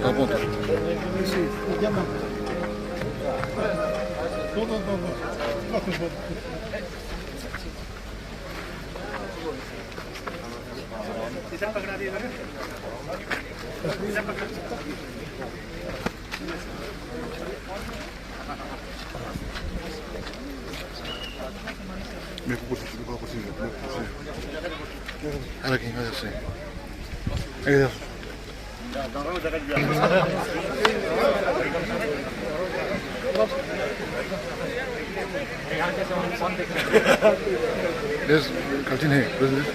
Aponta. Ahora aquí, ahora sí. Ahí There's canteen है, president.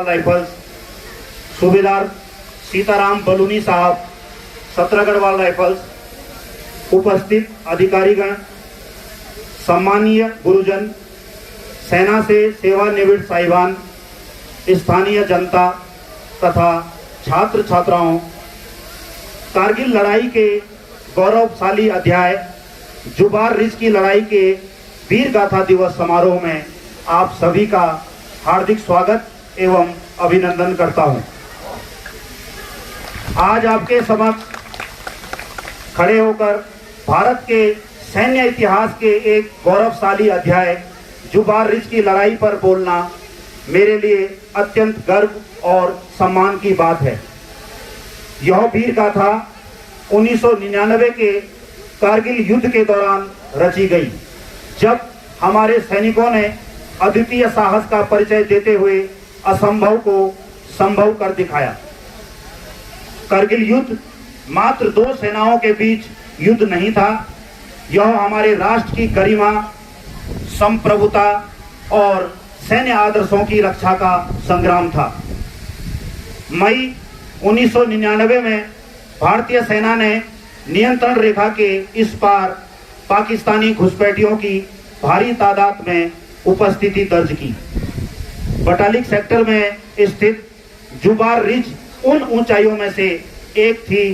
Rifles सूबेदार सीताराम बलूनी साहब, 17 Garhwal rifles, उपस्थित अधिकारीगण, सम्मानीय गुरुजन, सेना से सेवानिवृत्त साहिबान, स्थानीय जनता तथा छात्र छात्राओं, कारगिल लड़ाई के गौरवशाली अध्याय जुबार रिज की लड़ाई के वीर गाथा दिवस समारोह में आप सभी का हार्दिक स्वागत एवं अभिनंदन करता हूं। आज आपके समक्ष खड़े होकर भारत के सैन्य इतिहास के एक गौरवशाली अध्याय जुबार रिज की लड़ाई पर बोलना मेरे लिए अत्यंत गर्व और सम्मान की बात है। यह वीर गाथा 1999 के कारगिल युद्ध के दौरान रची गई, जब हमारे सैनिकों ने अद्वितीय साहस का परिचय देते हुए असंभव को संभव कर दिखाया। कारगिल युद्ध मात्र दो सेनाओं के बीच युद्ध नहीं था, यह हमारे राष्ट्र की गरिमा, संप्रभुता और सैन्य आदर्शों की रक्षा का संग्राम था। मई 1999 में भारतीय सेना ने नियंत्रण रेखा के इस पार पाकिस्तानी घुसपैठियों की भारी तादाद में उपस्थिति दर्ज की। बटालिक सेक्टर में स्थित जुबार रिज उन ऊंचाइयों में से एक थी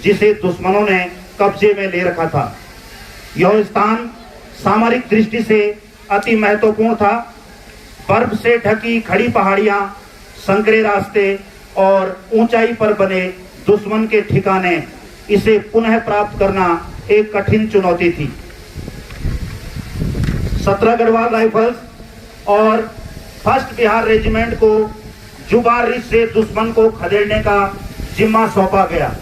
जिसे दुश्मनों ने कब्जे में ले रखा था। यह स्थान सामरिक दृष्टि से अति महत्वपूर्ण था। बर्फ से ढकी खड़ी पहाड़ियां, संकरे रास्ते और ऊंचाई पर बने दुश्मन के ठिकाने, इसे पुनः प्राप्त करना एक कठिन चुनौती थी। 17 गढ़वाल राइफल्स और 1st बिहार रेजिमेंट को जुबार रिज से दुश्मन को खदेड़ने का जिम्मा सौंपा गया।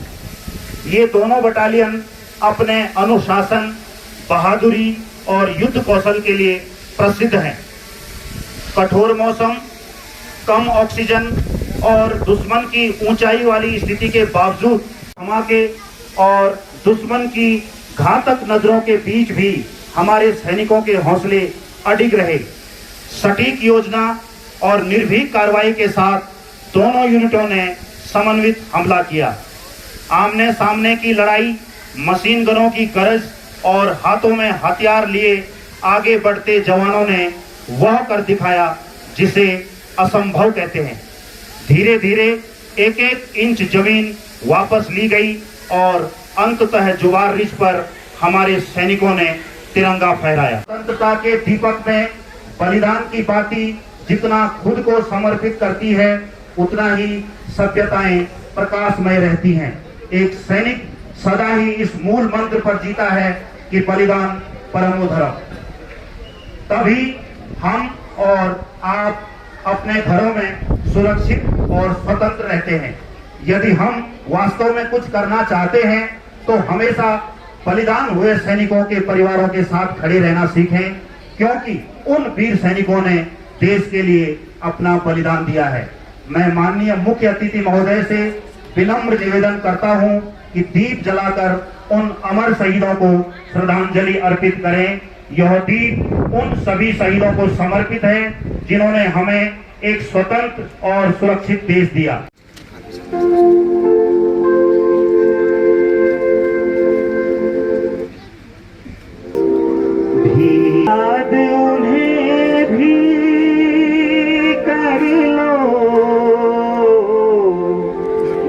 ये दोनों बटालियन अपने अनुशासन, बहादुरी और युद्ध कौशल के लिए प्रसिद्ध हैं। कठोर मौसम, कम ऑक्सीजन और दुश्मन की ऊंचाई वाली स्थिति के बावजूद धमाके और दुश्मन की घातक नजरों के बीच भी हमारे सैनिकों के हौसले अडिग रहे। सटीक योजना और निर्भीक कार्रवाई के साथ दोनों यूनिटों ने समन्वित हमला किया। आमने सामने की लड़ाई, मशीन गनों की गरज और हाथों में हथियार लिए आगे बढ़ते जवानों ने वह कर दिखाया जिसे असंभव कहते हैं। धीरे धीरे एक एक इंच जमीन वापस ली गई और अंततः जुबार रिज पर हमारे सैनिकों ने तिरंगा फहराया। स्वतंत्रता के दीपक में बलिदान की बाती जितना खुद को समर्पित करती है, उतना ही सभ्यताएं प्रकाशमय रहती हैं। एक सैनिक सदा ही इस मूल मंत्र पर जीता है कि बलिदान परमो धर्म। तभी हम और आप अपने घरों में सुरक्षित और स्वतंत्र रहते हैं। यदि हम वास्तव में कुछ करना चाहते हैं तो हमेशा बलिदान हुए सैनिकों के परिवारों के साथ खड़े रहना सीखें, क्योंकि उन वीर सैनिकों ने देश के लिए अपना बलिदान दिया है। मैं माननीय मुख्य अतिथि महोदय से विनम्र निवेदन करता हूं कि दीप जलाकर उन अमर शहीदों को श्रद्धांजलि अर्पित करें। यह दीप उन सभी शहीदों को समर्पित है जिन्होंने हमें एक स्वतंत्र और सुरक्षित देश दिया। याद उन्हें भी कर लो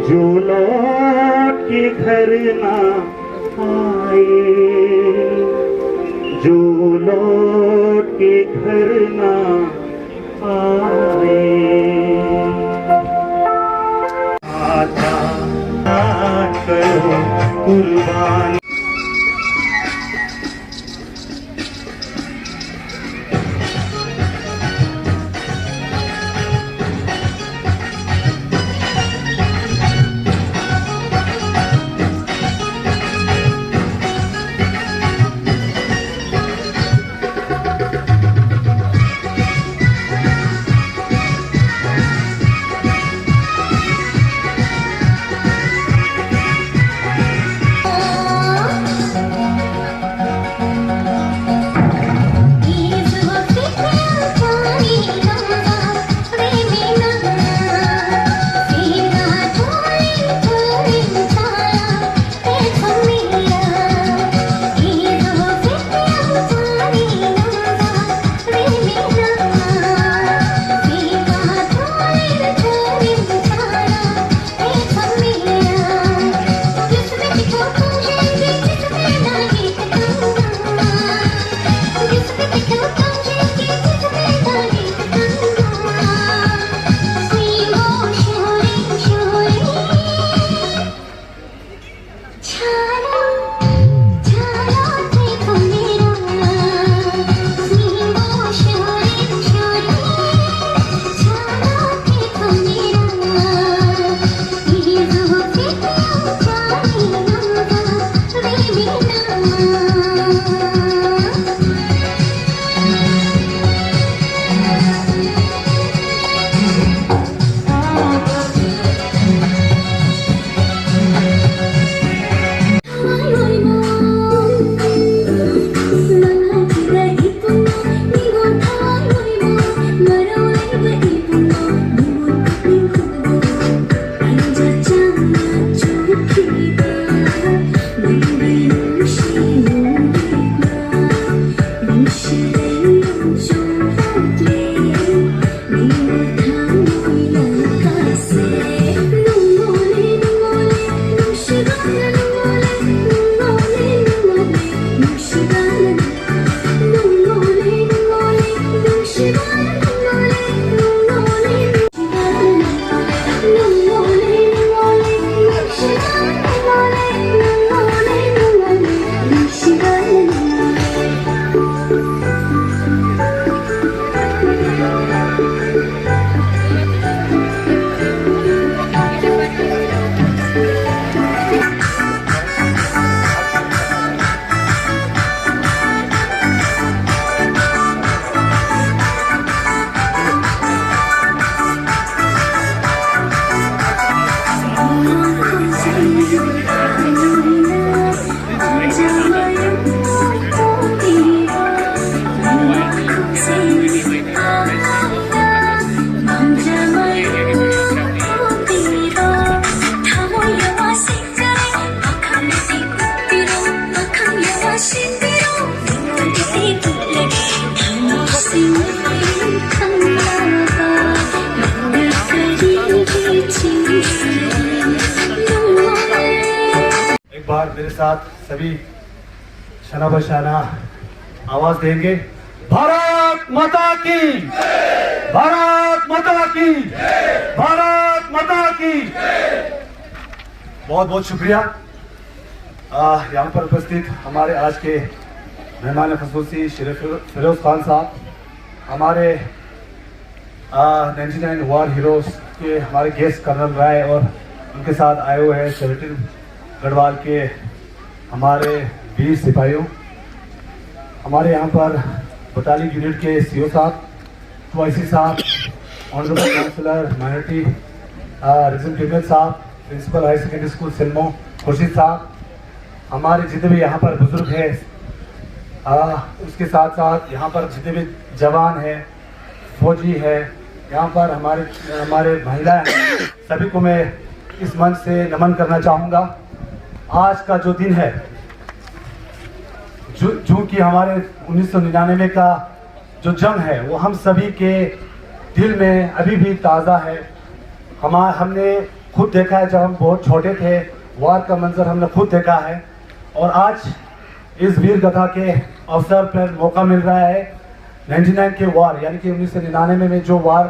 जो लौट के घर ना आए, जो लौट के घर ना आए। आता करो कुर्बान। बार मेरे साथ सभी शना बशाना आवाज देंगे। भारत माता की, भारत माता की, भारत माता की। बहुत बहुत शुक्रिया। यहाँ पर उपस्थित हमारे आज के मेहमान खसूसी श्री फिरोज खान साहब, हमारे 99 वार हीरोज़ के हमारे गेस्ट कर्नल राय और उनके साथ आए हुए हैं 17 गढ़वाल के हमारे वीर सिपाहियों, हमारे यहाँ पर बटालियन यूनिट के सीओ साहब, ट्वाइसी साहब, honourable councillor minority region ticket साहब, principal high secondary school Silmo Khursheed साहब, हमारे जितने भी यहाँ पर बुजुर्ग हैं, उसके साथ साथ यहाँ पर जितने भी जवान हैं, फौजी है, यहाँ पर हमारे महिला हैं, सभी को मैं इस मंच से नमन करना चाहूँगा। आज का जो दिन है, जो कि हमारे 1999 का जो जंग है वो हम सभी के दिल में अभी भी ताज़ा है। हमने खुद देखा है, जब हम बहुत छोटे थे वार का मंजर हमने खुद देखा है, और आज इस वीर गाथा के अवसर पर मौका मिल रहा है 99 के वार यानी कि 1999 में जो वार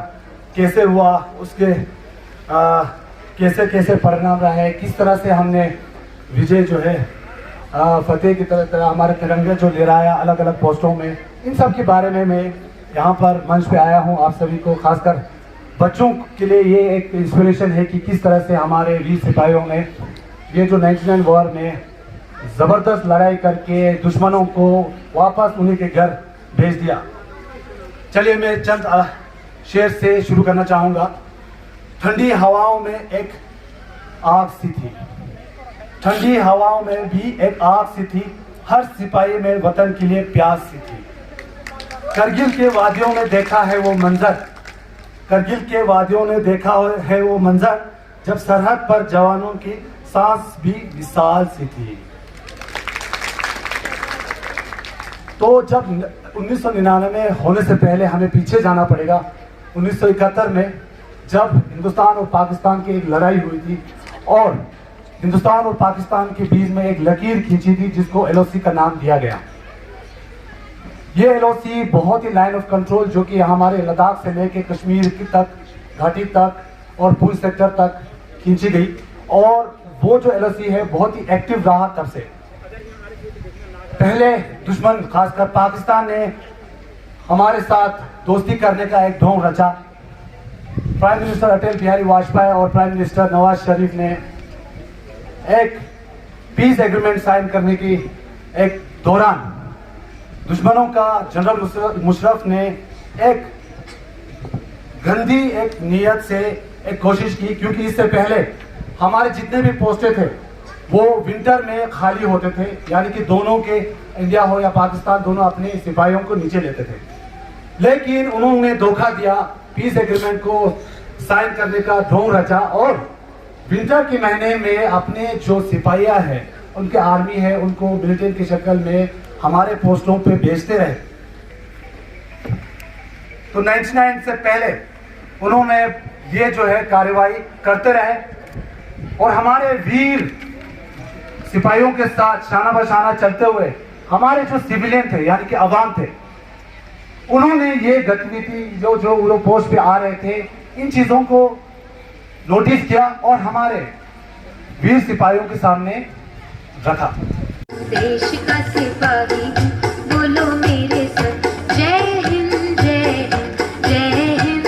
कैसे हुआ, उसके कैसे कैसे परिणाम रहा है, किस तरह से हमने विजय जो है फतेह की तरह हमारे तिरंगे जो ले रहा है अलग अलग पोस्टों में, इन सब के बारे में मैं यहाँ पर मंच पे आया हूँ। आप सभी को, खासकर बच्चों के लिए ये एक इंस्पिरेशन है कि किस तरह से हमारे वीर सिपाहियों ने ये जो 99 वॉर में ज़बरदस्त लड़ाई करके दुश्मनों को वापस उन्हीं के घर भेज दिया। चलिए मैं चंद शेर से शुरू करना चाहूँगा। ठंडी हवाओं में एक आग सी थी, ठंडी हवाओं में भी एक आग सी थी, हर सिपाही में वतन के लिए प्यास सी थी। करगिल के वादियों में देखा है वो मंजर, करगिल के वादियों ने देखा है वो मंजर, जब सरहद पर जवानों की सांस भी विशाल सी थी। तो जब 1999 होने से पहले हमें पीछे जाना पड़ेगा। 1971 में जब हिंदुस्तान और पाकिस्तान की एक लड़ाई हुई थी और हिंदुस्तान और पाकिस्तान के बीच में एक लकीर खींची थी जिसको LOC का नाम दिया गया। ये LOC बहुत ही लाइन ऑफ कंट्रोल जो कि हमारे लद्दाख से लेके कश्मीर तक, घाटी तक और पूंछ सेक्टर तक खींची गई, और वो जो LOC है बहुत ही एक्टिव रहा तब से। पहले दुश्मन खासकर पाकिस्तान ने हमारे साथ दोस्ती करने का एक ढोंग रचा। प्राइम मिनिस्टर अटल बिहारी वाजपेयी और प्राइम मिनिस्टर नवाज शरीफ ने एक पीस एग्रीमेंट साइन करने की एक दौरान दुश्मनों का जनरल मुशर्रफ ने एक गंदी एक नीयत से एक कोशिश की, क्योंकि इससे पहले हमारे जितने भी पोस्टें थे वो विंटर में खाली होते थे, यानी कि दोनों के, इंडिया हो या पाकिस्तान, दोनों अपने सिपाहियों को नीचे लेते थे। लेकिन उन्होंने धोखा दिया, पीस एग्रीमेंट को साइन करने का ढोंग रचा और विंटर के महीने में अपने जो सिपाहियां हैं, उनके आर्मी है, उनको मिलिटेंट की शक्ल में हमारे पोस्टों पे भेजते रहे। तो 99 से पहले उन्होंने ये जो है कार्रवाई करते रहे और हमारे वीर सिपाहियों के साथ शाना बशाना चलते हुए हमारे जो सिविलियन थे यानी कि अवाम थे, उन्होंने ये गतिविधि जो वो पोस्ट पे आ रहे थे, इन चीजों को नोटिस किया और हमारे वीर सिपाहियों के सामने रखा। देश का सिपाही बोलो मेरे साथ, जय हिंद जय हिंद जय हिंद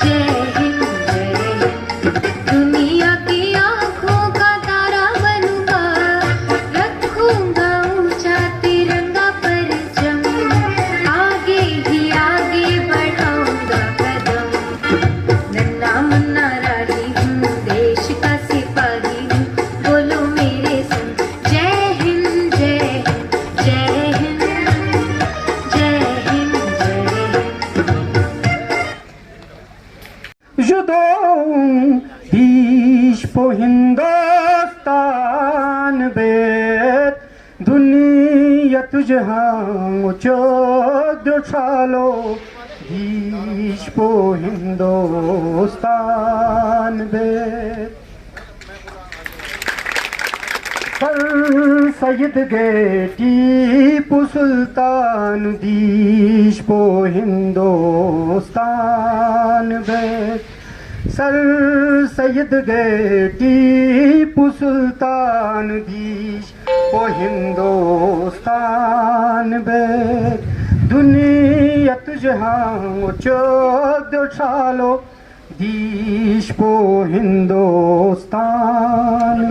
जय हिंद जय हिंद। दुनिया की आंखों का तारा बनूंगा, रखूंगा ऊंचा तिरंगा परचम, आगे ही आगे बढ़ाऊंगा कदम। नन्ना मुन्ना राही हूँ, देश का सिपाही हूँ, बोलो मेरे संग, जय हिंद जय हिंद जय हिंद जय हिंद जय हिंद। जुदों दीश पो हिंदुस्तान बेत, दुनिया तुझे हम चोद उछालो, दीश पो हिंदुस्तान बेत। पर सैयद गे टीपू सुल्तान, दीश पो हिंदुस्तान बेत। सर सैयद गए टीपू सुल्तान दीश वो हिंदुस्तान बे दुनिया तुझे हाँ चौदह सालों दीश वो हिंदुस्तान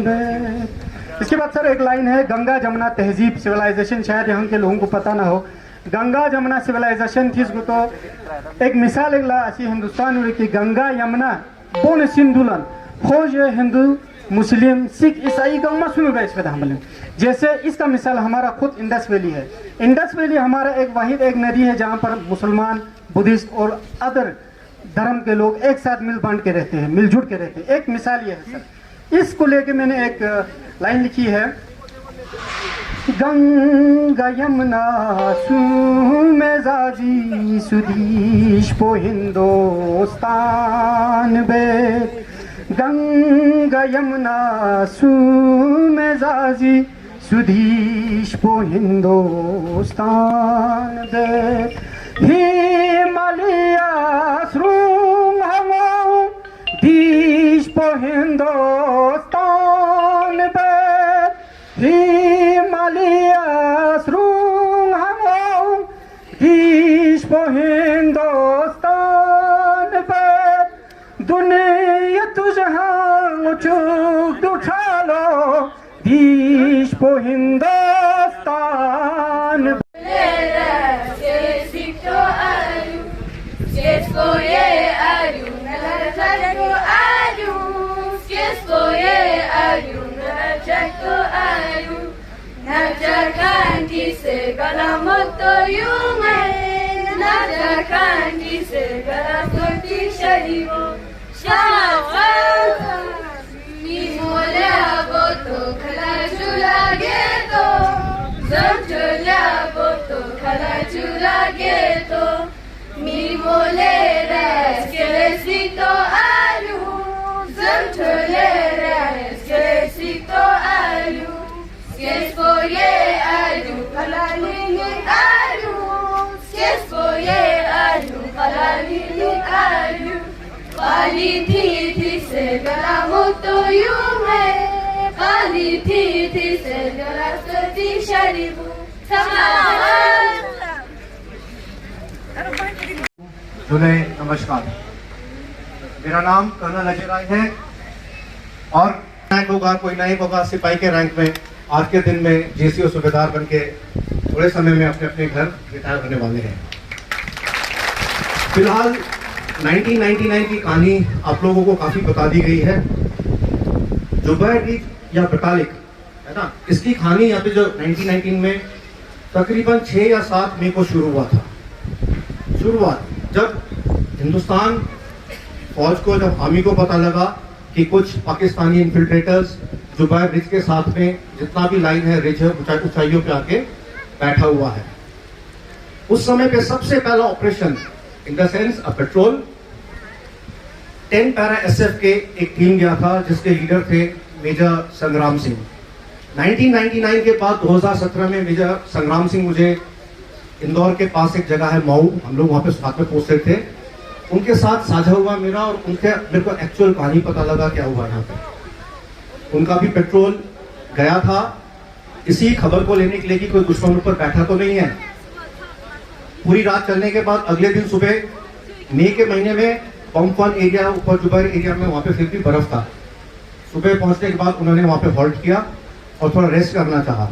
बे। इसके बाद सर एक लाइन है, गंगा जमुना तहजीब सिविलाइजेशन, शायद यहाँ के लोगों को पता ना हो। गंगा जमुना सिविलाइजेशन थी इसको तो एक मिसाल एक ला असी हिंदुस्तान की गंगा यमुना बोन सिंधुलन खोज हिंदू मुस्लिम सिख ईसाई गंगा सुन गए इसमें हम जैसे इसका मिसाल हमारा खुद इंडस वैली है। इंडस वैली हमारा एक वाहिद एक नदी है जहाँ पर मुसलमान बुद्धिस्ट और अदर धर्म के लोग एक साथ मिल बांट के रहते हैं, मिलजुल के रहते हैं। एक मिसाल ये है सर, इसको लेके मैंने एक लाइन लिखी है, गंगा यमुना सुमेजाजी सुदीश पो हिंदुस्तान बे गंगा यमुना सुमेजाजी सुदीश पो हिंदुस्तान बे हिमालय श्रृंग हमाऊ दीश पो हिंदुस्तान बे हिमालय श्रृंग हमाऊ दीश पो हिंदुस्तान बे दुनिया तुझे हाँ चुक उठा लो दीश पो Hindustan segala moto yungai najakan di segala seperti syariwo syafal mi mola boto khala chula geto zamchola boto khala chula geto mi molera esquelecito alu zamcholera esquelecito alu Skes foye alu kalalili alu Skes foye alu kalalili alu Kali thi segala moto yume Kali thi segala sati sharibu जुले नमस्कार, मेरा नाम colonel Ajay Rai है और rank होगा कोई नहीं होगा सिपाही के रैंक में आज के दिन में जेसीओ सूबेदार बन के थोड़े समय में अपने अपने घर रिटायर होने वाले हैं। फिलहाल 1999 की कहानी आप लोगों को काफी बता दी गई है। जुबैर रिज या बटालिक है ना, इसकी कहानी यहाँ पे जो 1919 में तकरीबन 6 या 7 मई को शुरू हुआ था। शुरुआत जब हिंदुस्तान फौज को, जब आर्मी को पता लगा कि कुछ पाकिस्तानी इन्फिल्ट्रेटर्स जुबैर रिज के साथ में जितना भी लाइन है रिज है ऊंचाइयों पे आके बैठा हुआ है, उस समय पे सबसे पहला operation in the sense a petrol 10 para SF के एक टीम गया था जिसके लीडर थे मेजर संग्राम सिंह। 1999 के बाद 2017 में मेजर संग्राम सिंह मुझे इंदौर के पास एक जगह है मऊ, हम लोग वहां पे साथ में पोस्टेड थे, उनके साथ साझा हुआ मेरा और मेरे को एक्चुअल कहानी पता लगा क्या हुआ यहाँ पे। उनका भी पेट्रोल गया था इसी खबर को लेने के लिए कि कोई दुश्मन ऊपर बैठा तो नहीं है। पूरी रात चलने के बाद अगले दिन सुबह मई के महीने में पंपवन एरिया ऊपर जुबैर एरिया में वहां पे फिर भी बर्फ था। सुबह पहुंचने के बाद उन्होंने वहां पे हॉल्ट किया और थोड़ा रेस्ट करना चाहा।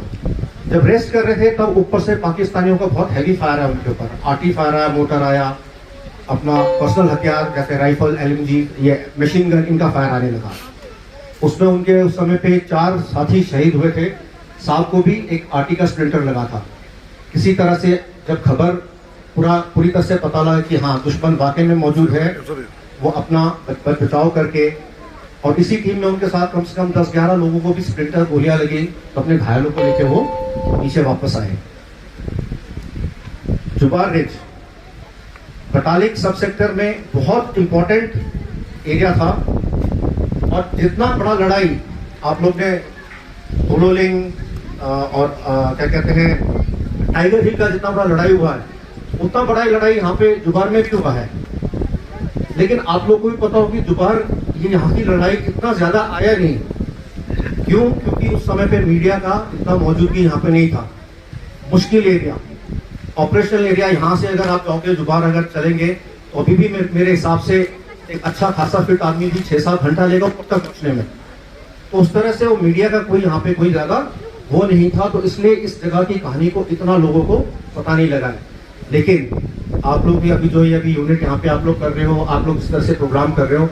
जब रेस्ट कर रहे थे तब ऊपर से पाकिस्तानियों का बहुत हैवी फायर है उनके ऊपर, आर्टी फायर आया, मोटर आया, अपना पर्सनल हथियार जैसे राइफल, एलएमजी, ये मशीन गन, इनका फायर आने लगा। उसमें उनके उस समय पे 4 साथी शहीद हुए थे। साहब को भी एक आर्टी का स्प्लिंटर लगा था। किसी तरह से जब खबर पूरी तरह से पता लगा कि हाँ दुश्मन वाकई में मौजूद है, वो अपना बचाव करके, और इसी टीम में उनके साथ कम से कम 10-11 लोगों को भी स्प्लिंटर गोलियां लगी, तो अपने घायलों को लेके वो नीचे वापस आए। जुबैर रिज बटालिक सब सेक्टर में बहुत इंपॉर्टेंट एरिया था और जितना बड़ा लड़ाई आप लोग ने होलोलिंग और क्या कहते हैं टाइगर हिल का जितना बड़ा लड़ाई हुआ है, उतना बड़ा लड़ाई यहाँ पे जुबैर में भी हुआ है। लेकिन आप लोग को भी पता हो कि दोपहर ये यहाँ की लड़ाई इतना ज्यादा आया नहीं। क्यों? क्योंकि उस समय पे मीडिया का इतना मौजूदगी यहाँ पे नहीं था। मुश्किल एरिया, ऑपरेशनल एरिया, यहाँ से अगर आप जाओगे जुबार अगर चलेंगे तो अभी भी मेरे हिसाब से एक अच्छा खासा फिट आदमी भी 6-7 घंटा लेगा तब तक पहुंचने में। तो उस तरह से वो मीडिया का कोई यहाँ पे कोई ज्यादा वो नहीं था, तो इसलिए इस जगह की कहानी को इतना लोगों को पता नहीं लगा है। लेकिन आप लोग भी अभी जो ये अभी यूनिट यहाँ पे आप लोग कर रहे हो, आप लोग इस तरह से प्रोग्राम कर रहे हो,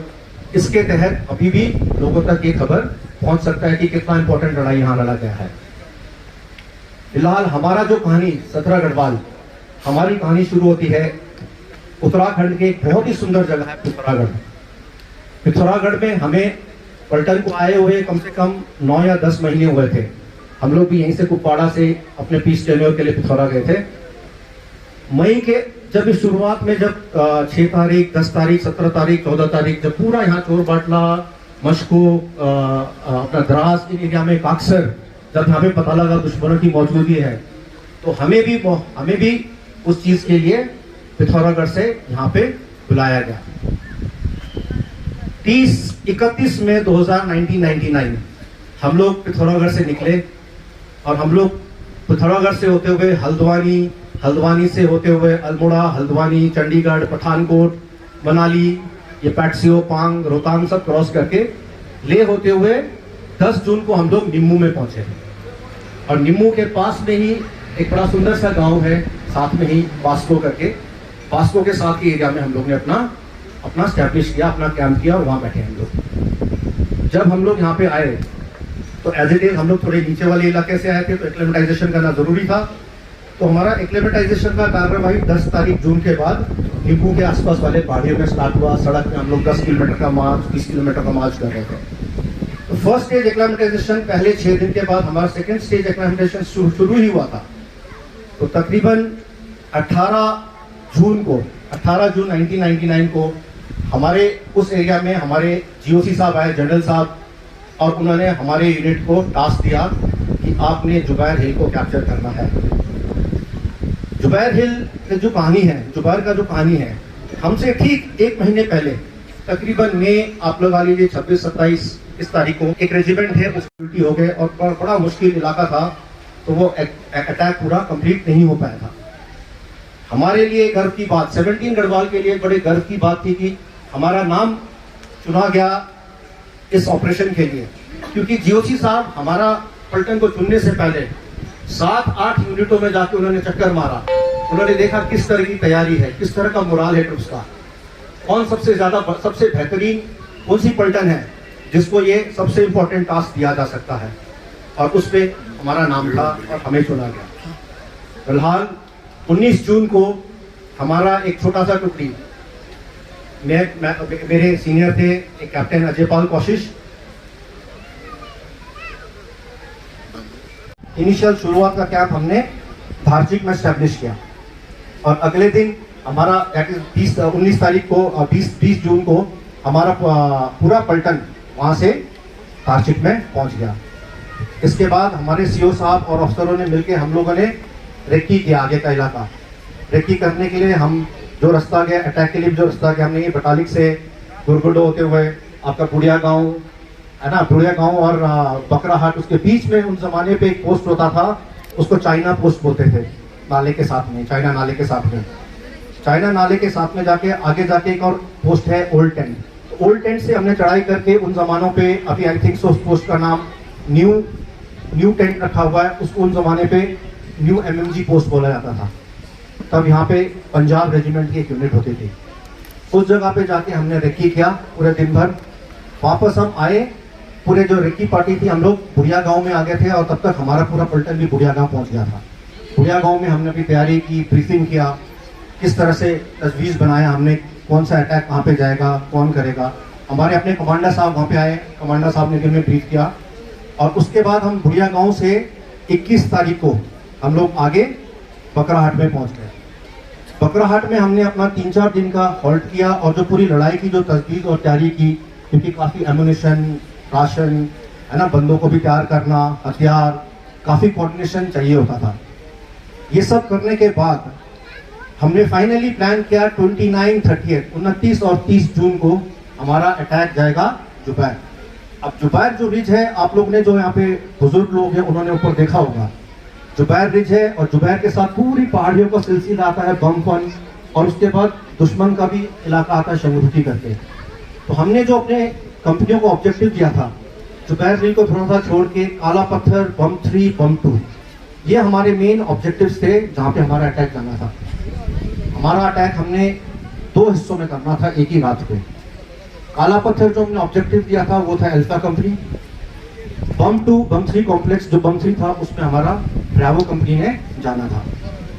इसके तहत अभी भी लोगों तक ये खबर पहुंच सकता है कि कितना इंपॉर्टेंट लड़ाई यहाँ लड़ा गया है। फिलहाल हमारा जो कहानी 17 गढ़वाल, हमारी कहानी शुरू होती है उत्तराखंड के एक बहुत ही सुंदर जगह है पिथौरागढ़। पिथौरागढ़ में हमें पलटन को आए हुए कम से कम 9 या 10 महीने हुए थे। हम लोग भी यहीं से कुपवाड़ा से अपने पीस टेन्योर के लिए पिथौरा गए थे। मई के जब इस शुरुआत में जब 6 तारीख, 10 तारीख, 17 तारीख, 14 तारीख जब पूरा यहाँ चोर बाटला, मशको, अपना द्रास एरिया में काक्सर जब हमें पता लगा दुश्मनों की मौजूदगी है, तो हमें भी उस चीज के लिए पिथौरागढ़ से यहाँ पे बुलाया गया। 31 मई 1999 हम लोग पिथौरागढ़ से निकले और हम लोग पिथौरागढ़ से होते हुए हल्द्वानी से होते हुए अल्मोड़ा, हल्द्वानी, चंडीगढ़, पठानकोट, मनाली, ये पैटसियो, पांग, रोहतांग सब क्रॉस करके ले होते हुए 10 जून को हम लोग निम्मू में पहुंचे। और निम्मू के पास में ही एक बड़ा सुंदर सा गांव है, साथ में ही बास्को करके, बास्को के साथ ही एरिया में हम लोग ने अपना स्टैब्लिश किया, अपना कैंप किया और वहां बैठे हम लोग। जब हम लोग यहाँ पे आए तो एज इट इज हम लोग थोड़े नीचे वाले इलाके से आए थे, तो एक्लेमेटाइजेशन करना जरूरी था। तो हमारा एक्लेमेटाइजेशन का कार्यवाही 10 तारीख जून के बाद निम्बू के आसपास वाले पहाड़ियों में स्टार्ट हुआ। सड़क में हम लोग 10 किलोमीटर का मार्च, 20 किलोमीटर का मार्च कर रहे थे। तो फर्स्ट स्टेज एक्लेमेटाइजेशन पहले 6 दिन के बाद हमारा सेकेंड स्टेज एक्लेमेटाइजेशन शुरू ही हुआ था। तो तकरीबन 18 जून 1999 को हमारे उस एरिया में हमारे जीओसी साहब आए, जनरल साहब, और उन्होंने हमारे यूनिट को टास्क दिया कि आपने जुबैर हिल को कैप्चर करना है। जुबैर हिल की जो कहानी है, जुबैर का जो कहानी है, हमसे ठीक 1 महीने पहले तकरीबन मई आप लोग वाली 26-27 इस तारीख को एक रेजिमेंट है उसकी ड्यूटी हो गए और बड़ा मुश्किल इलाका था, तो वो अटैक पूरा कंप्लीट नहीं हो पाया था। हमारे लिए गर्व की बात, 17 गढ़वाल के लिए बड़े गर्व की बात थी कि हमारा नाम चुना गया इस ऑपरेशन के लिए, क्योंकि जीओसी साहब हमारा पलटन को चुनने से पहले 7-8 यूनिटों में जाके उन्होंने चक्कर मारा। उन्होंने देखा किस तरह की तैयारी है, किस तरह का मोराल है ट्रुप्स का, कौन सबसे बेहतरीन कौन सी पलटन है जिसको ये सबसे इंपॉर्टेंट टास्क दिया जा सकता है, और उस पे हमारा नाम था और हमें चुना गया। फिलहाल 19 जून को हमारा एक छोटा सा टुकड़ी, मेरे सीनियर थे एक कैप्टन अजय पाल कौशिश, इनिशियल शुरुआत का कैंप हमने धारचिक में स्टैब्लिश किया। और अगले दिन हमारा 19 तारीख को और 20 जून को हमारा पूरा पलटन वहां से धारचिक में पहुंच गया। इसके बाद हमारे सीओ साहब और अफसरों ने मिलकर हम लोगों ने रेकी किया आगे का इलाका। रेकी करने के लिए हम जो रास्ता गया, अटैक के लिए जो रास्ता गया, हमने ये बटालिक से गुरगुडो होते हुए आपका बुढ़िया गांव है ना, बुढ़िया गांव और बकराहाट, उसके बीच में उन जमाने पे एक पोस्ट होता था, उसको चाइना पोस्ट बोलते थे, नाले के साथ में, चाइना नाले के साथ में। चाइना नाले के साथ में जाके आगे जाके एक और पोस्ट है ओल्ड टेंट। तो ओल्ड टेंट से हमने चढ़ाई करके उन जमानों पे, अभी आई थिंक सो उस पोस्ट का नाम न्यू टेंट रखा हुआ है, उसको उन जमाने पे न्यू MMG पोस्ट बोला जाता था। तब यहाँ पे पंजाब रेजिमेंट की एक यूनिट होती थी। उस जगह पे जाके हमने रेकी किया पूरे दिन भर। वापस हम आए, पूरे जो रेकी पार्टी थी हम लोग बुढ़िया गांव में आ गए थे, और तब तक हमारा पूरा पलटन भी बुढ़िया गांव पहुंच गया था। बुढ़िया गांव में हमने भी तैयारी की, ब्रीफिंग किया, किस तरह से तजवीज़ बनाया हमने, कौन सा अटैक कहाँ पे जाएगा, कौन करेगा। हमारे अपने कमांडर साहब वहाँ पे आए, कमांडर साहब ने भी हमें ब्रीफ किया। और उसके बाद हम बुढ़िया गाँव से 21 तारीख को हम लोग आगे बकराहाट में पहुँच गए। बकराहाट में हमने अपना 3-4 दिन का हॉल्ट किया, और जो पूरी लड़ाई की जो तजवीज़ और तैयारी की, क्योंकि काफ़ी एमुनिशन, राशन है ना, बंदों को भी तैयार करना, हथियार, काफ़ी कोऑर्डिनेशन चाहिए होता था। ये सब करने के बाद हमने फाइनली प्लान किया 29 और 30 जून को हमारा अटैक जाएगा जुबैर। अब जुबैर जो रिज है, आप लोग ने जो यहाँ पे बुजुर्ग लोग हैं उन्होंने ऊपर देखा होगा, जुबैर रिज है और जुबैर के साथ पूरी पहाड़ियों का सिलसिला आता है बमफन, और उसके बाद दुश्मन का भी इलाका आता है शंगुरुती करके। तो हमने जो अपने कंपनियों को ऑब्जेक्टिव दिया था, जुबैर रिज को थोड़ा सा छोड़ के काला पत्थर, बम 3, बम 2, ये हमारे मेन ऑब्जेक्टिव्स थे जहाँ पे हमारा अटैक करना था। हमारा अटैक हमने 2 हिस्सों में करना था एक ही रात पे। काला पत्थर जो हमने ऑब्जेक्टिव दिया था वो था अल्फा कंपनी। बम 2, बम 3 कॉम्प्लेक्स जो बम 3 था उसमें हमारा ब्रावो कंपनी ने जाना था।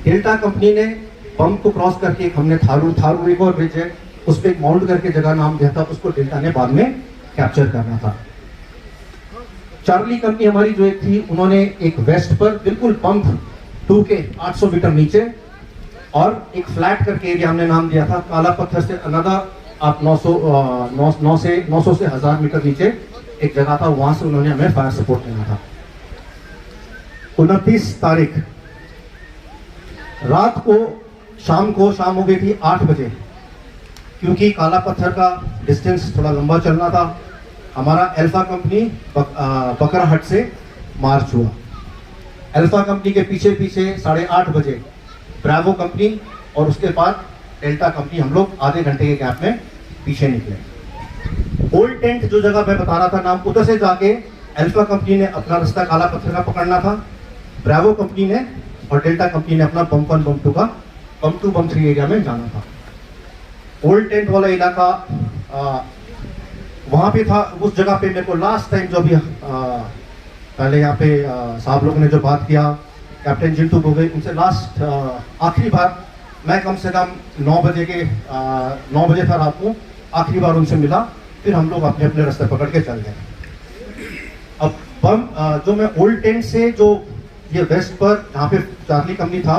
डेल्टा कंपनी ने बम को क्रॉस करके एक हमने थारू एक और ब्रिज है उस पर एक माउंट करके जगह नाम दिया था, उसको डेल्टा ने बाद में कैप्चर करना था। चार्ली कंपनी हमारी जो एक थी, उन्होंने एक वेस्ट पर बिल्कुल पंप 2 के 800 मीटर नीचे और एक फ्लैट करके एरिया हमने नाम दिया था, काला पत्थर से अनदर आप 900 से 1000 मीटर नीचे एक जगह था, वहां से उन्होंने हमें फायर सपोर्ट देना था। 29 तारीख रात को शाम हो गई थी 8 बजे, क्योंकि काला पत्थर का डिस्टेंस थोड़ा लंबा चलना था। हमारा अल्फा कंपनी बकराहट से मार्च हुआ। अल्फा कंपनी के पीछे 8:30 बजे ब्रावो कंपनी और उसके बाद डेल्टा कंपनी, हम लोग आधे घंटे के गैप में पीछे निकले। ओल्ड टेंट जो जगह मैं बता रहा था नाम, उधर से जाके अल्फा कंपनी ने अपना रास्ता काला पत्थर का पकड़ना था, ब्रावो कंपनी ने और डेल्टा कंपनी ने अपना बम 1, बम 2 का बम 2, बम 3 एरिया में जाना था। ओल्ड टेंट वाला इलाका वहां पे था। उस जगह पे मेरे को लास्ट टाइम जो भी पहले यहाँ पे साहब लोगों ने जो बात किया, कैप्टन जिंटू हो गए, उनसे लास्ट आखिरी बार मैं कम से कम 9 बजे था रात को, आखिरी बार उनसे मिला। फिर हम लोग अपने अपने रास्ते पकड़ के चल गए। अब बम जो मैं ओल्ड टेंट से जो ये वेस्ट पर जहाँ पे चार्ली कंपनी था,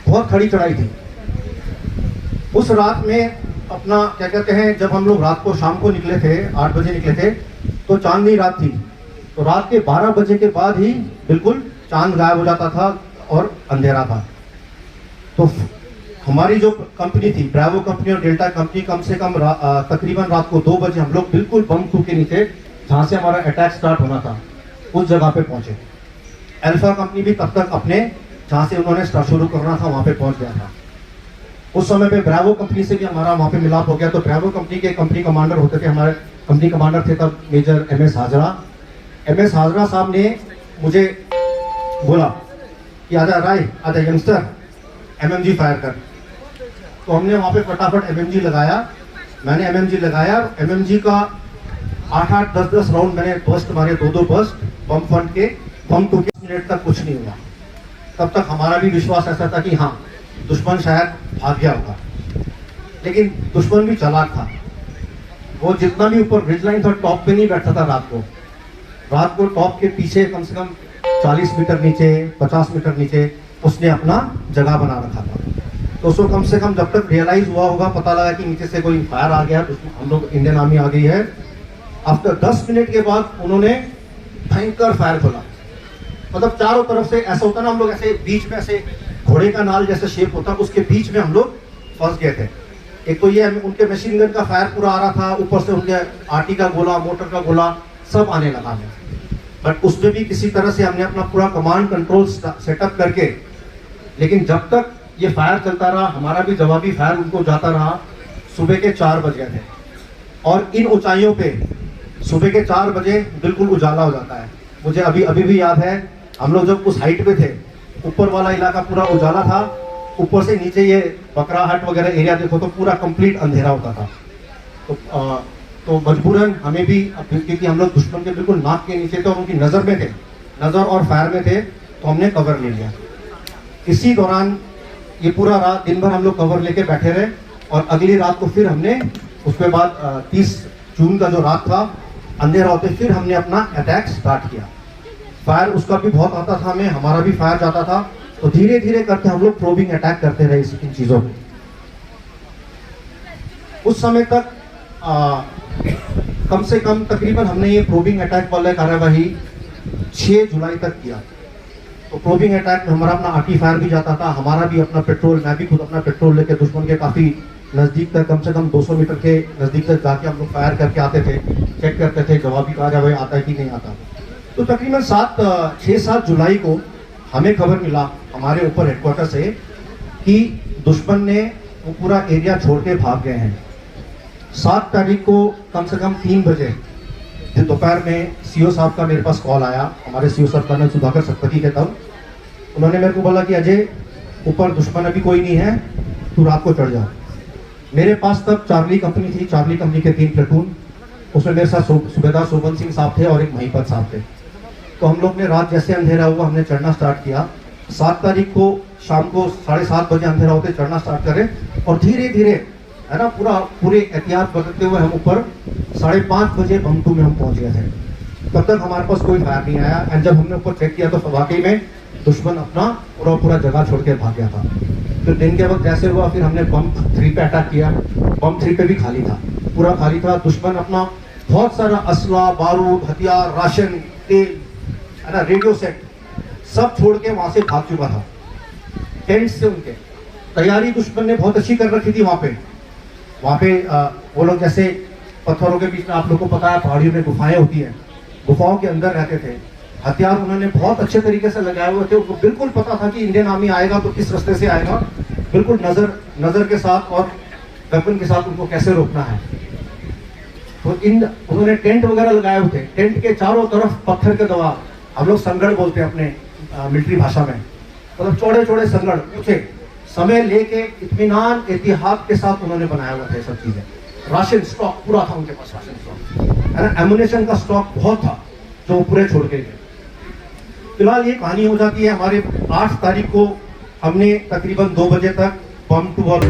बहुत खड़ी चढ़ाई थी। उस रात में अपना क्या कहते हैं, जब हम लोग रात को शाम को निकले थे, 8 बजे निकले थे, तो चांदनी रात थी। तो रात के 12 बजे के बाद ही बिल्कुल चांद गायब हो जाता था और अंधेरा था। तो हमारी जो कंपनी थी, ब्रावो कंपनी और डेल्टा कंपनी, कम से कम तकरीबन रात को 2 बजे हम लोग बिल्कुल बम 2 के नीचे, जहाँ से हमारा अटैक स्टार्ट होना था, उस जगह पे पहुंचे। अल्फा कंपनी भी तब तक अपने जहाँ से उन्होंने शुरू करना था वहाँ पे पहुंच गया था। उस समय पे ब्रावो कंपनी से भी हमारा वहाँ पे मिलाप हो गया। तो ब्रावो कंपनी के कंपनी कमांडर होते थे, हमारे कंपनी कमांडर थे तब major MS Hazra. MS Hazra साहब ने मुझे बोला कि आजा राय, आजा यंगस्टर, MMG फायर कर। तो हमने वहाँ पे फटाफट MMG लगाया। मैंने MMG लगाया, MMG का 8-8, 10-10 राउंड मैंने बस्ट मारे, 2-2 बस्ट बम फंड के। बम 2 मिनट तक कुछ नहीं हुआ। तब तक हमारा भी विश्वास ऐसा था कि हाँ, दुश्मन शायद भाग गया होगा, लेकिन दुश्मन भी चालाक था। वो जितना भी ऊपर ब्रिज लाइन था, टॉप पे नहीं बैठता था रात को टॉप के पीछे कम से कम 40 मीटर नीचे, 50 मीटर नीचे उसने अपना जगह बना रखा था। तो उसको कम से कम जब तक रियलाइज हुआ होगा, पता लगा कि नीचे से कोई फायर आ गया, तो हम लोग इंडियन आर्मी आ गई है। आफ्टर 10 मिनट के बाद उन्होंने भयंकर फायर खोला। मतलब चारों तरफ से ऐसा होता ना, हम लोग ऐसे बीच में ऐसे घोड़े का नाल जैसे शेप होता, उसके बीच में हम लोग फंस गए थे। एक तो ये उनके मशीन गन का फायर पूरा आ रहा था, ऊपर से उनके आरटी का गोला, मोटर का गोला सब आने लगा है। बट उसमें भी किसी तरह से हमने अपना पूरा कमांड कंट्रोल सेटअप करके, लेकिन जब तक ये फायर चलता रहा, हमारा भी जवाबी फायर उनको जाता रहा। सुबह के 4 बज गए थे और इन ऊंचाइयों पे सुबह के 4 बजे बिल्कुल उजाला हो जाता है। मुझे अभी भी याद है, हम लोग जब उस हाइट पे थे, ऊपर वाला इलाका पूरा उजाला था, ऊपर से नीचे ये बकराहट वगैरह एरिया देखो तो पूरा कंप्लीट अंधेरा होता था। तो मजबूरन हमें भी, क्योंकि हम लोग दुश्मन के बिल्कुल नाक के नीचे थे और उनकी नज़र में थे, नज़र और फायर में थे, तो हमने कवर ले लिया। इसी दौरान ये पूरा रात दिन भर हम लोग कवर लेके बैठे रहे और अगली रात को फिर हमने, उसके बाद 30 जून का जो रात था, अंधेरा होते फिर हमने अपना अटैक स्टार्ट किया। फायर उसका भी बहुत आता था हमें, हमारा भी फायर जाता था। तो धीरे धीरे करके हम लोग प्रोबिंग अटैक करते रहे इन चीज़ों पे। उस समय तक कम से कम तकरीबन हमने ये प्रोबिंग अटैक वाला कार्यवाही 6 जुलाई तक किया। तो प्रोबिंग अटैक में हमारा अपना आर्टी फायर भी जाता था, हमारा भी अपना पेट्रोल, मैं भी खुद अपना पेट्रोल लेके दुश्मन के काफ़ी नज़दीक तक, कम से कम 200 मीटर के नज़दीक तक जाके हम लोग फायर करके आते थे, चेक करते थे जवाबी कार्रवाई आता है कि नहीं आता। तो तकरीबन 6-7 जुलाई को हमें खबर मिला हमारे ऊपर हेडक्वार्टर से कि दुश्मन ने वो पूरा एरिया छोड़ के भाग गए हैं। 7 तारीख को कम से कम 3 बजे दोपहर में सीओ साहब का मेरे पास कॉल आया, हमारे सीओ साहब कर्नल सुधाकर सतपथी के। तब उन्होंने मेरे को बोला कि अजय, ऊपर दुश्मन अभी कोई नहीं है, तू रात को चढ़ जा। मेरे पास तब चार्ली कंपनी थी, चार्ली कंपनी के 3 प्लेटून, उसमें मेरे साथ सूबेदार शोभन सिंह साहब थे और एक महिपत साहब थे। तो हम लोग ने रात जैसे अंधेरा हुआ हमने चढ़ना स्टार्ट किया। 7 तारीख को शाम को 7:30 बजे अंधेरा होते चढ़ना स्टार्ट करें और धीरे धीरे है ना पूरे एहतियात बरतते हुए हम ऊपर 5:30 बजे बमटू में हम पहुंच गए थे। तब तक हमारे पास कोई फायर नहीं आया एंड जब हमने ऊपर चेक किया तो वाकई में दुश्मन अपना पूरा जगह छोड़ के भाग गया था। फिर दिन के वक्त जैसे हुआ फिर हमने बम 3 पे अटैक किया। बम 3 पे भी खाली था, पूरा खाली था। दुश्मन अपना बहुत सारा असला, बारूद, हथियार, राशन, तेल, है ना, रेडियो सेट सब छोड़ के वहां से भाग चुका था। टेंट से उनके तैयारी दुश्मन ने बहुत अच्छी कर रखी थी। वहाँ पे वो लोग जैसे पत्थरों के बीच में, आप लोग को पता है पहाड़ियों में गुफाएं होती हैं, गुफाओं के अंदर रहते थे। हथियार उन्होंने बहुत अच्छे तरीके से लगाए हुए थे। उनको बिल्कुल पता था कि इंडियन आर्मी आएगा तो किस रास्ते से आएगा, बिल्कुल नजर के साथ और वेपन के साथ उनको कैसे रोकना है। तो उन्होंने टेंट वगैरह लगाए हुए थे। टेंट के चारों तरफ पत्थर के दवा, हम लोग संगड़ बोलते हैं अपने मिलिट्री भाषा में, मतलब चौड़े चौड़े संगड़, ऊंचे, समय लेके इत्मीनान एहतियात के साथ उन्होंने बनाया हुआ था सब चीजें। राशन स्टॉक पूरा था उनके पास, राशन स्टॉक है ना, एमुनेशन का स्टॉक बहुत था जो पूरे छोड़ के गए। फिलहाल ये कहानी हो जाती है। हमारे 8 तारीख को हमने तकरीबन 2 बजे तक बम टू बम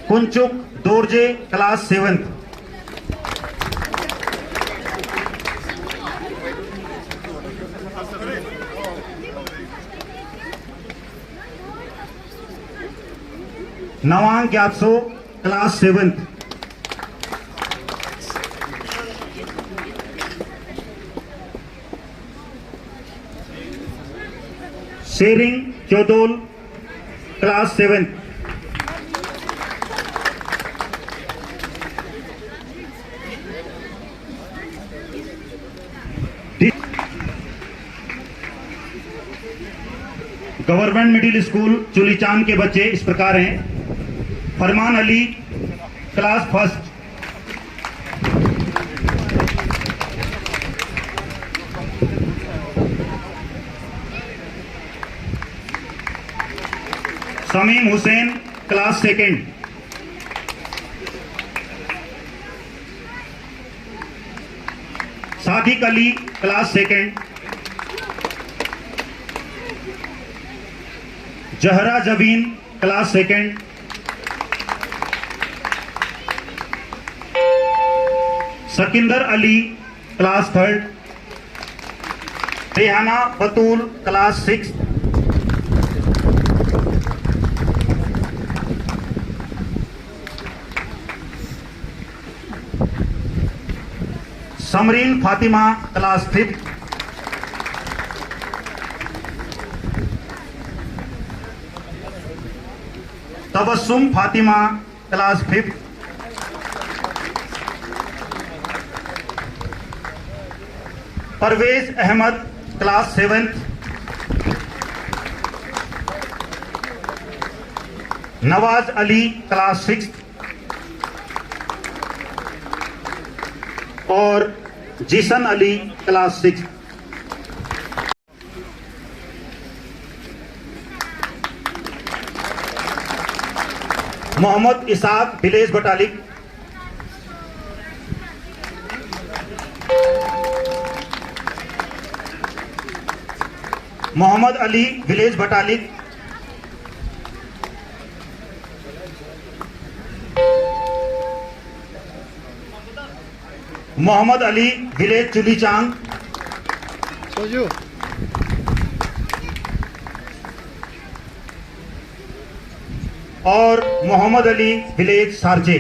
Kunchuk Dorje class 7th। Nawang Gyatso class 7th। Tsering Chodol class 7th। Government middle school Chulichand के बच्चे इस प्रकार हैं। Farman Ali class 1st। Samim Hussain class second, Sadiq Ali class second, Zahra Jabeen class second, Sikandar Ali class third, Rehana Batool class six, Samreen Fatima class fifth, Tabassum Fatima class fifth, Parvez Ahmed class seventh, Nawaz Ali class sixth और जिसन Ali class six. Mohammad Ishaq village Batalik, Mohammad Ali village Batalik, Mohammad Ali village Chulichang, और Mohammad Ali village Sarje.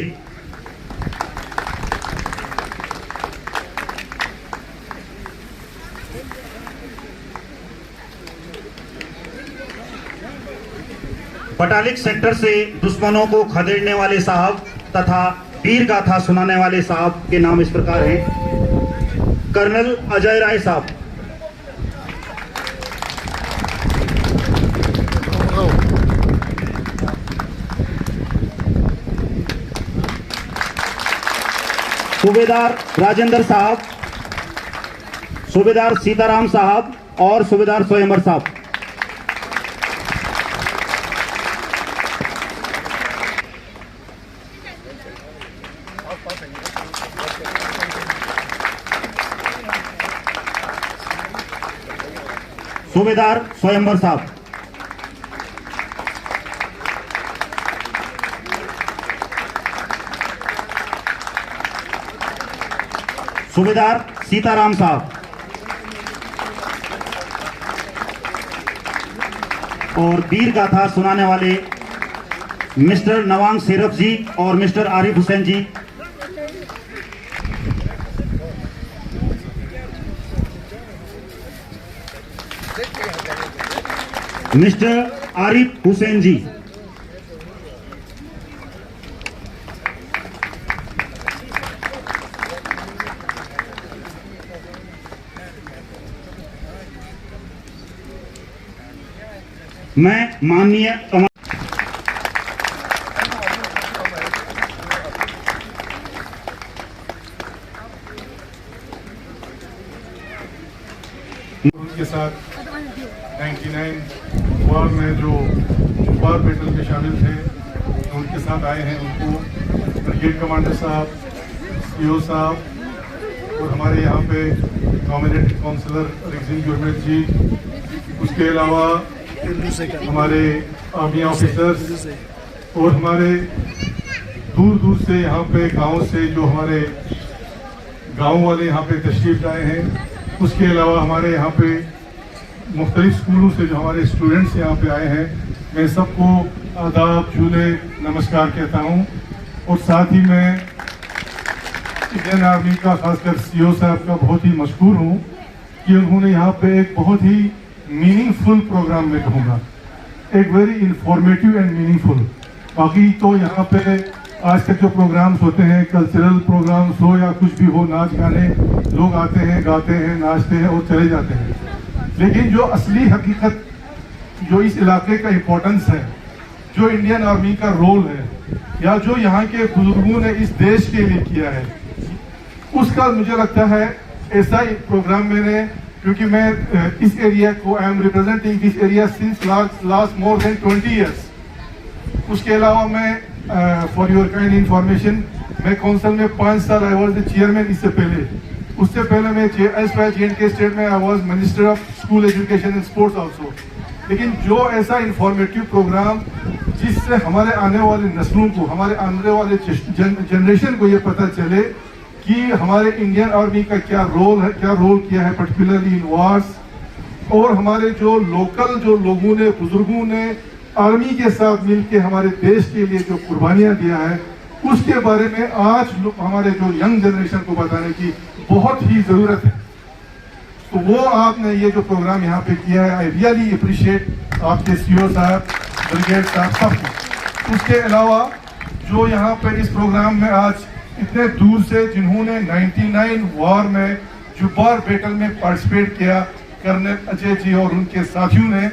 Batalik sector से दुश्मनों को खदेड़ने वाले साहब तथा वीर गाथा सुनाने वाले साहब के नाम इस प्रकार हैं। कर्नल अजय राय साहब, सूबेदार राजेंद्र साहब, सूबेदार सीताराम साहब और सूबेदार स्वयंवर साहब। सूबेदार स्वयंवर साहब, सूबेदार सीताराम साहब और वीर गाथा सुनाने वाले मिस्टर नवांग शेरफ जी और मिस्टर आरिफ हुसैन जी। मिस्टर आरिफ हुसैन जी, मैं माननीय उनके साथ 99 वॉर में जो वॉर बैटल में शामिल थे उनके साथ आए हैं। उनको ब्रिगेड कमांडर साहब, सीओ साहब और हमारे यहाँ पे नॉमिनेटेड काउंसलर रिक्सिन गुरमीत जी, उसके अलावा हमारे आर्मी ऑफिसर्स और हमारे दूर दूर से यहाँ पे गांव से जो हमारे गांव वाले यहाँ पे तशरीफ लाए हैं, उसके अलावा हमारे यहाँ पे मुख्तलिफ स्कूलों से जो हमारे स्टूडेंट्स यहाँ पे आए हैं, मैं सबको आदाब झूले नमस्कार कहता हूँ। और साथ ही मैं इंडियन आर्मी का खासकर सीओ साहब का बहुत ही मशहूर हूँ कि उन्होंने यहाँ पे एक बहुत ही मीनिंगफुल प्रोग्राम में कहूँगा, एक वेरी इंफॉर्मेटिव एंड मीनिंगफुल। बाकी तो यहाँ पे आज तक जो प्रोग्राम्स होते हैं, कल्चरल प्रोग्राम्स हो या कुछ भी हो, नाच गाने, लोग आते हैं, गाते हैं, नाचते हैं और चले जाते हैं। लेकिन जो असली हकीकत, जो इस इलाके का इम्पोर्टेंस है, जो इंडियन आर्मी का रोल है या जो यहाँ के बुजुर्गों ने इस देश के लिए किया है, उसका मुझे लगता है ऐसा ही प्रोग्राम मैंने, क्योंकि मैं इस एरिया को I am representing this area since last more than 20 years. उसके अलावा मैं फॉर योर काइंड इंफॉर्मेशन मैं काउंसिल में 5 साल आई वॉज द चेयरमैन। उससे पहले मैं JNK स्टेट में I was minister of school education and sports also. लेकिन जो ऐसा इंफॉर्मेटिव प्रोग्राम जिससे हमारे आने वाले नस्लों को, हमारे आने वाले जनरेशन को ये पता चले कि हमारे इंडियन आर्मी का क्या रोल किया है पर्टिकुलरली इन वार्स, और हमारे जो लोकल जो लोगों ने, बुजुर्गों ने आर्मी के साथ मिलकर हमारे देश के लिए जो कुर्बानियां दिया है, उसके बारे में आज हमारे जो यंग जनरेशन को बताने की बहुत ही जरूरत है। तो वो आपने ये जो प्रोग्राम यहाँ पे किया है, आई रियली अप्रिशिएट आपके CO साहब, ब्रिगेड साहब, सबको। उसके अलावा जो यहाँ पे इस प्रोग्राम में आज इतने दूर से जिन्होंने 99 वॉर में जुब्बार बैटल में पार्टिसिपेट किया, कर्नल अजय जी और उनके साथियों ने,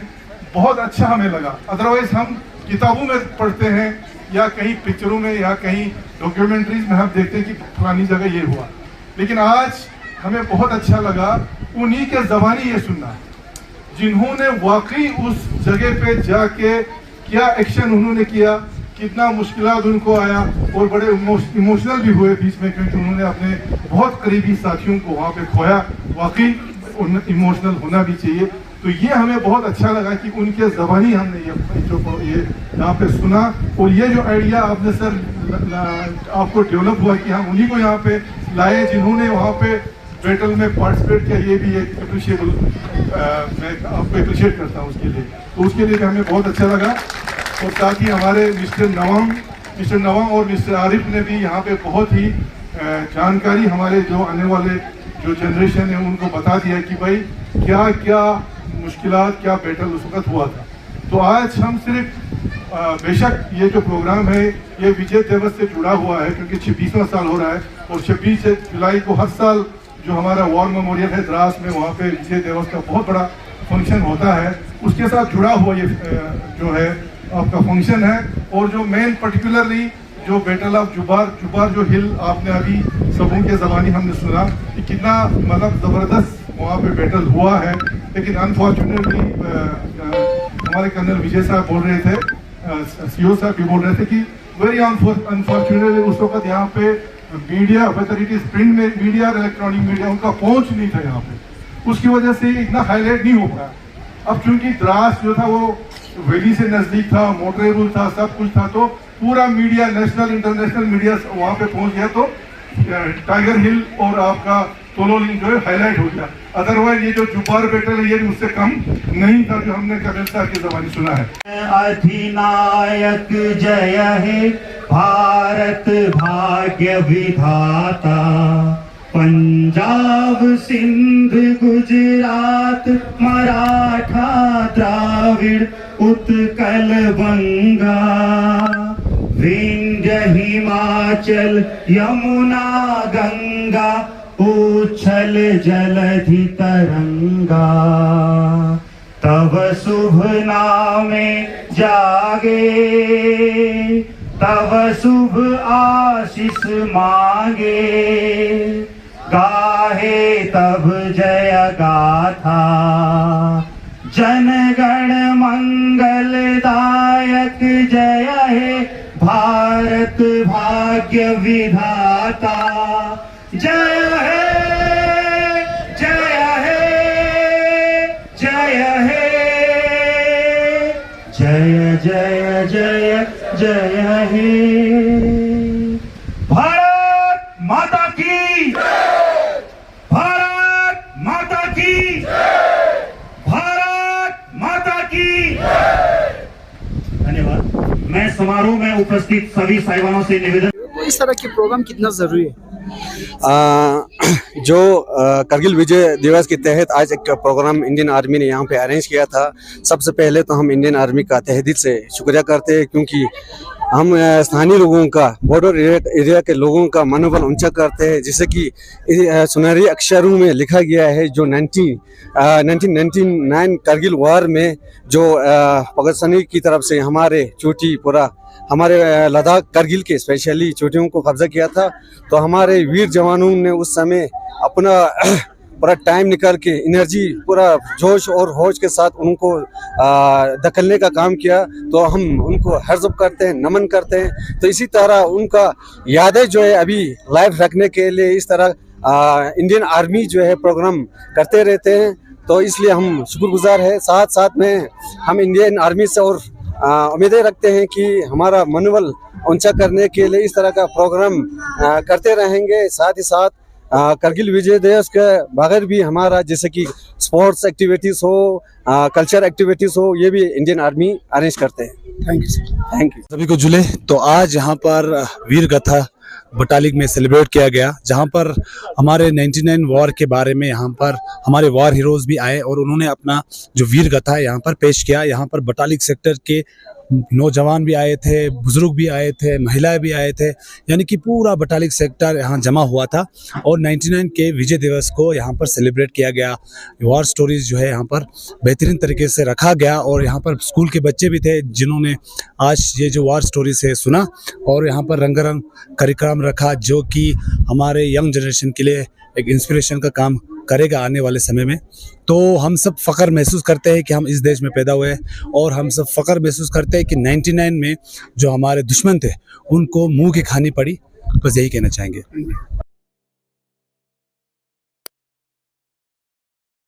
बहुत अच्छा हमें लगा। अदरवाइज हम किताबों में पढ़ते हैं या कहीं पिक्चरों में या कहीं डॉक्यूमेंट्रीज में हम देखते हैं कि फलानी जगह ये हुआ, लेकिन आज हमें बहुत अच्छा लगा उन्हीं के ज़बानी ये सुनना, जिन्होंने वाकई उस जगह पे जाके क्या एक्शन उन्होंने किया, कितना मुश्किलात उनको आया, और बड़े इमोशनल भी हुए बीच में, क्योंकि उन्होंने अपने बहुत करीबी साथियों को वहाँ पे खोया। वाकई इमोशनल होना भी चाहिए। तो ये हमें बहुत अच्छा लगा कि उनके ज़बानी हमने ये यहाँ पे सुना, और ये जो आइडिया आपने सर आपको डेवलप हुआ कि हम उन्हीं को यहाँ पे लाए जिन्होंने वहाँ पे बैटल में पार्टिसिपेट किया, ये भी एक अप्रिशिएबल, मैं आपको अप्रिशिएट करता हूँ उसके लिए। तो उसके लिए भी हमें बहुत अच्छा लगा। और साथ ही हमारे मिस्टर नवम और मिस्टर आरिफ ने भी यहाँ पे बहुत ही जानकारी हमारे जो आने वाले जो जनरेशन है उनको बता दिया कि भाई क्या क्या मुश्किलात, क्या बैटल उस वक्त हुआ था। तो आज हम सिर्फ बेशक ये जो प्रोग्राम है ये विजय दिवस से जुड़ा हुआ है, क्योंकि 26वां साल हो रहा है, और 26 जुलाई को हर साल जो हमारा वॉर मेमोरियल है द्रास में, वहाँ पे विजय दिवस का बहुत बड़ा फंक्शन होता है। उसके साथ जुड़ा हुआ ये जो है आपका फंक्शन है। और जो मेन पर्टिकुलरली जो बैटल ऑफ जुब्बार जो हिल आपने अभी सबों के ज़बानी हमने सुना कि कितना मतलब ज़बरदस्त वहाँ पे बैटल हुआ है। लेकिन अनफॉर्चुनेटली हमारे कर्नल विजय साहब बोल रहे थे, CO साहब भी बोल रहे थे कि वेरी अनफॉर्चुनेटली उस वक्त यहाँ पे media, whether it is print media और इलेक्ट्रॉनिक मीडिया, उनका पहुंच नहीं था यहाँ पे, उसकी वजह से इतना हाईलाइट नहीं हो पाया। अब चूंकि द्रास जो था वो वैली से नजदीक था, मोटरेबल था, सब कुछ था, तो पूरा मीडिया, नेशनल इंटरनेशनल मीडिया वहाँ पे पहुंच गया, तो टाइगर हिल और आपका तोलोलिंग जो है हाईलाइट हो गया। अदरवाइज ये जो जुब्बार बैटल है ये भी उससे कम नहीं था जो हमने कर्नल साहब की ज़बानी सुना है। अधिनायक जय हे भारत भाग्य विधाता, पंजाब सिंध गुजरात मराठा द्राविड़ उत्कल बंगा, विंध्य हिमाचल यमुना गंगा, उछल जलधि तरंगा, तब शुभ नामे जागे, तब शुभ आशीष मांगे, गाहे तब जय गाथा, जनगण मंगलदायक जय हे भारत भाग्य विधाता, जय हे जय हे जय हे, जय जय जय जय हे, भारत माता की, भारत माता की, भारत माता की। धन्यवाद। मैं समारोह में उपस्थित सभी साहिबानों से निवेदन, इस तरह के प्रोग्राम कितना जरूरी है? जो करगिल विजय दिवस के तहत आज एक प्रोग्राम इंडियन आर्मी ने यहाँ पे अरेंज किया था। सबसे पहले तो हम इंडियन आर्मी का तहे दिल से शुक्रिया करते हैं, क्योंकि हम स्थानीय लोगों का, बॉर्डर एरिया के लोगों का मनोबल ऊंचा करते हैं, जिससे कि सुनहरी अक्षरों में लिखा गया है जो 1999 करगिल वार में जो पाकिस्तानी की तरफ से हमारे चोटी पूरा हमारे लद्दाख करगिल के स्पेशली चोटियों को कब्जा किया था, तो हमारे वीर जवानों ने उस समय अपना पूरा टाइम निकाल के एनर्जी पूरा जोश और होश के साथ उनको धकेलने का काम किया, तो हम उनको हर्ज़ अप करते हैं, नमन करते हैं। तो इसी तरह उनका यादें जो है अभी लाइव रखने के लिए इस तरह इंडियन आर्मी जो है प्रोग्राम करते रहते हैं, तो इसलिए हम शुक्रगुजार है। साथ साथ में हम इंडियन आर्मी से और उम्मीदें रखते हैं कि हमारा मनोबल ऊंचा करने के लिए इस तरह का प्रोग्राम करते रहेंगे। साथ ही साथ करगिल विजय दिवस के बगैर भी हमारा जैसे कि स्पोर्ट्स एक्टिविटीज़ हो, कल्चर एक्टिविटीज़ हो, ये भी इंडियन आर्मी अरेंज करते हैं। Thank you sir. Thank you. सभी को जुले। तो आज यहाँ पर वीर गाथा बटालिक में सेलिब्रेट किया गया, जहाँ पर हमारे 99 वॉर के बारे में यहाँ पर हमारे वॉर हीरोज भी आए और उन्होंने अपना जो वीर गाथा यहाँ पर पेश किया। यहाँ पर बटालिक सेक्टर के नौजवान भी आए थे, बुजुर्ग भी आए थे, महिलाएं भी आए थे, यानी कि पूरा बटालिक सेक्टर यहाँ जमा हुआ था और 99 के विजय दिवस को यहाँ पर सेलिब्रेट किया गया। वॉर स्टोरीज जो है यहाँ पर बेहतरीन तरीके से रखा गया और यहाँ पर स्कूल के बच्चे भी थे जिन्होंने आज ये जो वॉर स्टोरी से सुना और यहाँ पर रंगारंग कार्यक्रम रखा, जो कि हमारे यंग जनरेशन के लिए एक इंस्पिरेशन का काम करेगा आने वाले समय में। तो हम सब फ़ख्र महसूस करते हैं कि हम इस देश में पैदा हुए हैं और हम सब फ़ख्र महसूस करते हैं कि 99 में जो हमारे दुश्मन थे उनको मुंह की खानी पड़ी। बस यही कहना चाहेंगे।